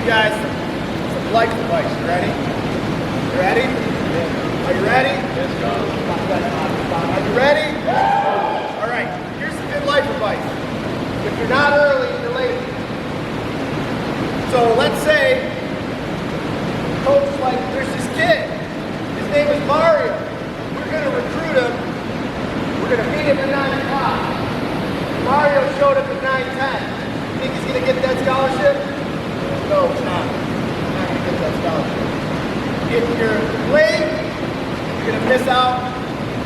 guys some life advice. You ready? You ready? Are you ready? Yes, coach. Are you ready? All right. Here's some good life advice. If you're not early, you're late. So let's say, coach, like, there's this kid. His name is Mario. We're going to recruit him. We're going to meet him at 9 o'clock. Mario showed up at 9:10. You think he's going to get that scholarship? No, it's not. He's not going to get that scholarship. If you're late, you're going to miss out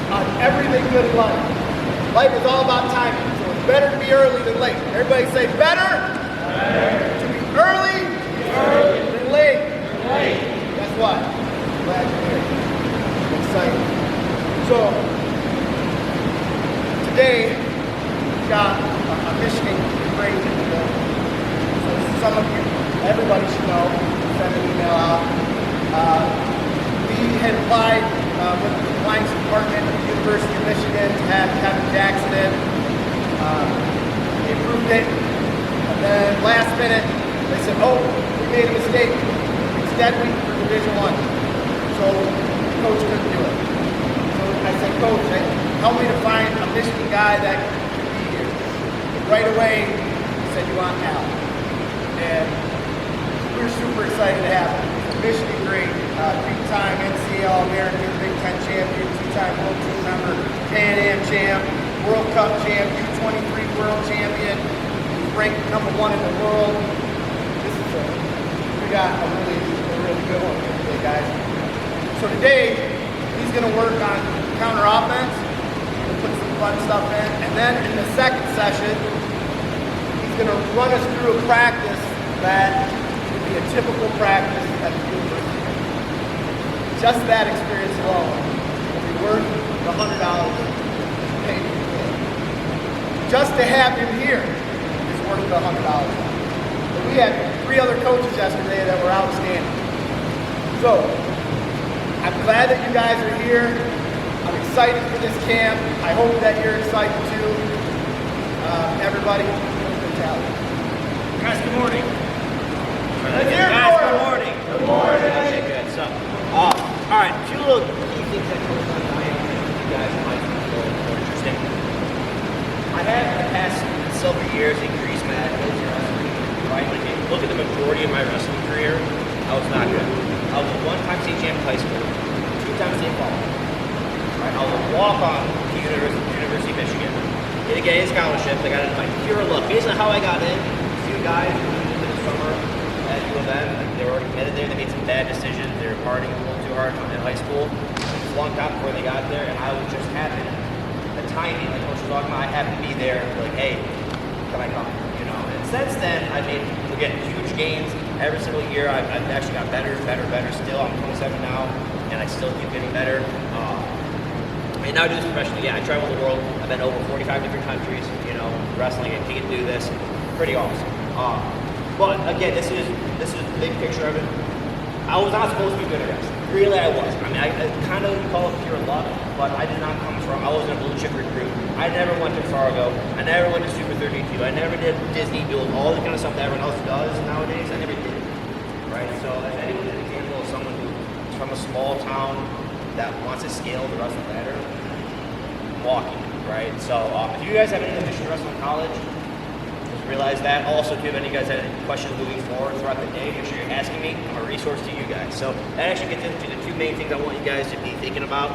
on everything good in life. Life is all about timing, so it's better to be early than late. Everybody say better? To be early than late. Guess what? I'm glad you're here. I'm excited. So, today, we've got a Michigan great in the building. So some of you, everybody should know, send an email out. We had applied with the compliance department at the University of Michigan to have Kevin Jackson in. They approved it. And then last minute, they said, oh, we made a mistake. It's dead week for Division I. So the coach couldn't do it. So I said, coach, help me to find a Michigan guy that could be here. And right away, he said, you want Alec. And we're super excited to have him. Michigan great, three-time NCAA American, Big Ten champion, two-time World Team member, Pan Am champ, World Cup champ, U23 world champion, ranked #1 in the world. We got a really good one here today, guys. So today, he's going to work on counter offense. We'll put some fun stuff in. And then in the second session, he's going to run us through a practice that would be a typical practice at the university. Just that experience alone will be worth the $100 paid for today. Just to have him here is worth the $100. But we had 3 other coaches yesterday that were outstanding. So, I'm glad that you guys are here. I'm excited for this camp. I hope that you're excited too. Everybody, Pantaleo. Guys, good morning. Good morning. Good morning. Okay, good. So, all right, a few little key things that come to mind that you guys might be a little more interesting. I have in the past several years increased my ability in wrestling. Right? Like, if you look at the majority of my wrestling career, I was not good. I was a 1-time state champ in high school, 2-time state football. Right? I was a walk-on to University of Michigan. Didn't get any scholarships. I got it by pure luck. Basically, how I got in, a few guys who went into the summer at U of M, they were already committed there. They made some bad decisions. They were partying a little too hard in high school. They flunked out before they got there, and I was just happened. The timing, like Coach was talking about, I happened to be there. Like, hey, can I come? You know. And since then, I made huge gains every single year. I've actually got better still. I'm 27 now, and I still keep getting better. And now I do this professionally. Yeah, I travel the world. I've been to over 45 different countries. You know, wrestling and getting to do this, pretty awesome. But again, this is the big picture of it. I was not supposed to be good at wrestling. Really, I was. I mean, I kind of call it pure luck, but I did not come from. I wasn't a blue chip recruit. I never went to Fargo. I never went to Super 32. I never did Disney, doing all the kind of stuff that everyone else does nowadays. I never did it. Right. So, if anyone is an example of someone who's from a small town that wants to scale the wrestling ladder, walking. Right. So, if you guys have any ambition to wrestle in college, realize that. Also, if you have any guys that have any questions moving forward throughout the day, make sure you're asking me. I'm a resource to you guys. So that actually gets into the 2 main things I want you guys to be thinking about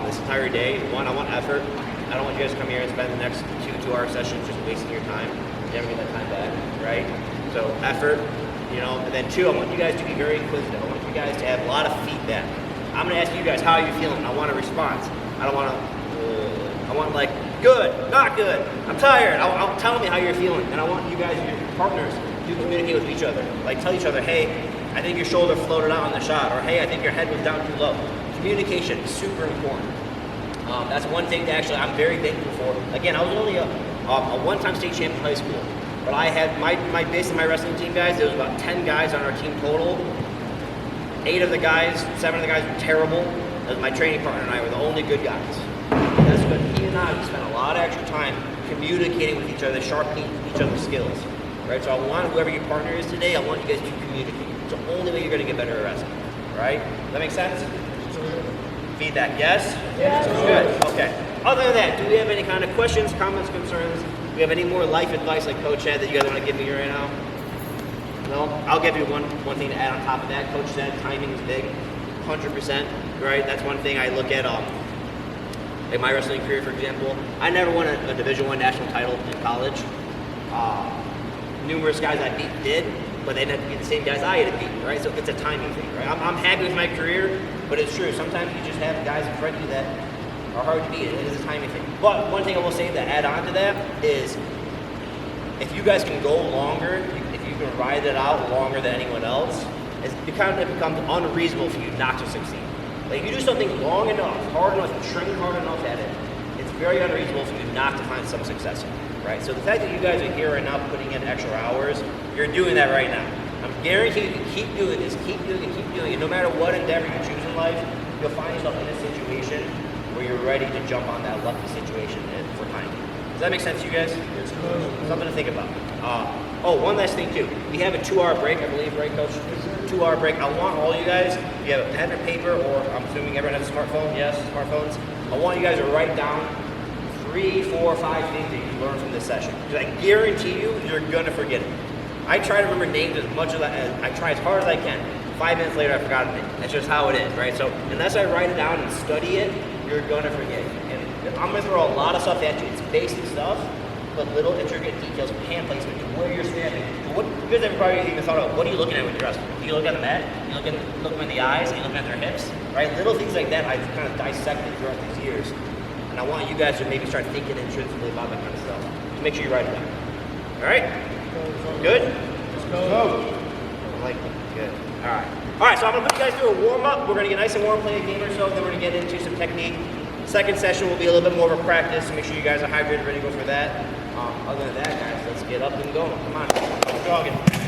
this entire day. 1, I want effort. I don't want you guys to come here and spend the next 2-hour sessions just wasting your time. You never get that time back, right? So effort, you know. And then 2, I want you guys to be very inquisitive. I want you guys to have a lot of feedback. I'm going to ask you guys, how are you feeling? I want a response. I don't want to, I want like, good, not good, I'm tired. I'll tell me how you're feeling. And I want you guys, your partners, to communicate with each other. Like, tell each other, hey, I think your shoulder floated out on the shot, or hey, I think your head was down too low. Communication is super important. That's one thing that actually I'm very thankful for. Again, I was only a 1-time state champion in high school, but I had my basically my wrestling team guys, there was about 10 guys on our team total. 7 of the guys were terrible. My training partner and I were the only good guys. That's good. He and I spent a lot of extra time communicating with each other, sharpening each other's skills. right? So I want whoever your partner is today, I want you guys to communicate. It's the only way you're going to get better at wrestling, right? Does that make sense? Feedback, yes? Yes. Good, okay. Other than that, do we have any kind of questions, comments, concerns? Do we have any more life advice like Coach had that you guys want to give me right now? No? I'll give you one thing to add on top of that. Coach said timing is big, 100%, right? That's one thing I look at. In my wrestling career, for example, I never won a Division I national title in college. Numerous guys I beat did, but they didn't be the same guys I had to beat, right? So it's a timing thing, right? I'm happy with my career, but it's true. Sometimes you just have guys in front of you that are hard to beat. It is a timing thing. But one thing I will say to add on to that is if you guys can go longer, if you can ride it out longer than anyone else, it becomes unreasonable for you not to succeed. Like if you do something long enough, hard enough, and train hard enough at it, it's very unreasonable for you not to find some success in it, right? So the fact that you guys are here right now putting in extra hours, you're doing that right now. I'm guaranteed you can keep doing this, keep doing it. No matter what endeavor you choose in life, you'll find yourself in a situation where you're ready to jump on that lucky situation for time. Does that make sense to you guys? Something to think about. One last thing too. We have a 2-hour break, I believe, right, Coach? 2-hour break. I want all you guys, if you have a pen or paper, or I'm assuming everyone has a smartphone. Yes, smartphones. I want you guys to write down 3, 4, 5 things that you learned from this session. Because I guarantee you, you're gonna forget it. I try to remember names as much as I try as hard as I can. 5 minutes later, I forgot a name. That's just how it is, right? So unless I write it down and study it, you're gonna forget it. And I'm gonna throw a lot of stuff at you. It's basic stuff, but little intricate details, hand placement, where you're standing. What you guys ever probably even thought about? What are you looking at when you're wrestling? Do you look at the mat? You look them in the eyes? Are you looking at their hips? Right? Little things like that I've kind of dissected throughout these years, and I want you guys to maybe start thinking intrinsically about that kind of stuff. Just make sure you write it down. All right? Good? Let's go. I like it. Good. All right. All right. So I'm gonna put you guys through a warm up. We're gonna get nice and warm, play a game or so. Then we're gonna get into some technique. Second session will be a little bit more of a practice. Make sure you guys are hydrated, ready to go for that. Other than that, guys, let's get up and go. Come on, jogging.